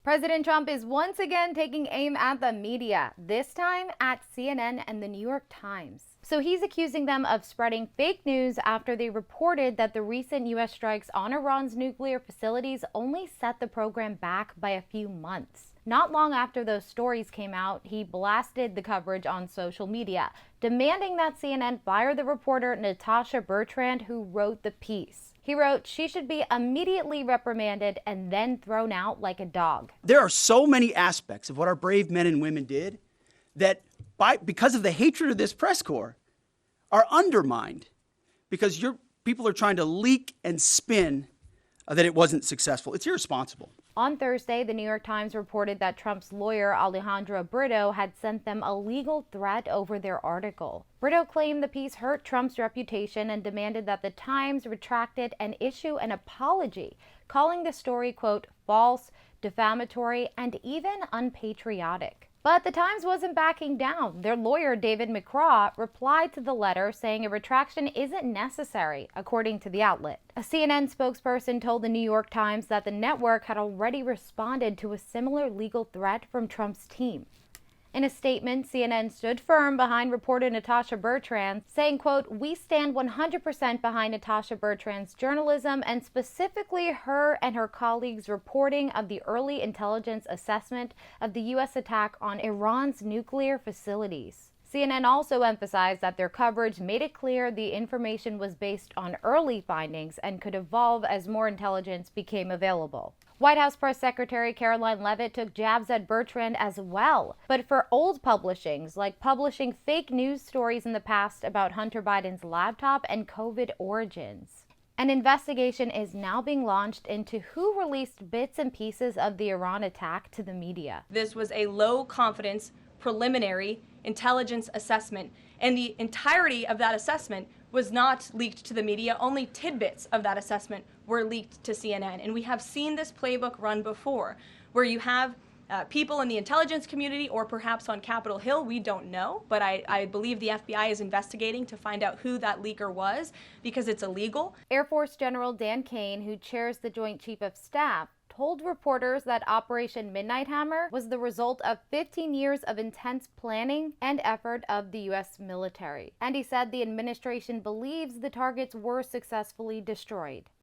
President Trump is once again taking aim at the media, this time at CNN and the New York Times. So he's accusing them of spreading fake news after they reported that the recent U.S. strikes on Iran's nuclear facilities only set the program back by a few months. Not long after those stories came out, he blasted the coverage on social media, demanding that CNN fire the reporter Natasha Bertrand who wrote the piece. He wrote, she should be immediately reprimanded and then thrown out like a dog. There are so many aspects of what our brave men and women did that because of the hatred of this press corps are undermined because people are trying to leak and spin that it wasn't successful. It's irresponsible. On Thursday, the New York Times reported that Trump's lawyer, Alejandro Brito, had sent them a legal threat over their article. Brito claimed the piece hurt Trump's reputation and demanded that the Times retract it and issue an apology, calling the story, quote, false, defamatory, and even unpatriotic. But the Times wasn't backing down. Their lawyer, David McCraw, replied to the letter saying a retraction isn't necessary, according to the outlet. A CNN spokesperson told the New York Times that the network had already responded to a similar legal threat from Trump's team. In a statement, CNN stood firm behind reporter Natasha Bertrand, saying, quote, we stand 100% behind Natasha Bertrand's journalism and specifically her and her colleagues' reporting of the early intelligence assessment of the U.S. attack on Iran's nuclear facilities. CNN also emphasized that their coverage made it clear the information was based on early findings and could evolve as more intelligence became available. White House Press Secretary Caroline Leavitt took jabs at Bertrand as well, but for old publishings, like publishing fake news stories in the past about Hunter Biden's laptop and COVID origins. An investigation is now being launched into who released bits and pieces of the Iran attack to the media. This was a low-confidence, preliminary intelligence assessment, and the entirety of that assessment was not leaked to the media. Only tidbits of that assessment were leaked to CNN. And we have seen this playbook run before, where you have people in the intelligence community or perhaps on Capitol Hill, we don't know, but I believe the FBI is investigating to find out who that leaker was because it's illegal. Air Force General Dan Kane, who chairs the Joint Chief of Staff, told reporters that Operation Midnight Hammer was the result of 15 years of intense planning and effort of the U.S. military. And he said the administration believes the targets were successfully destroyed.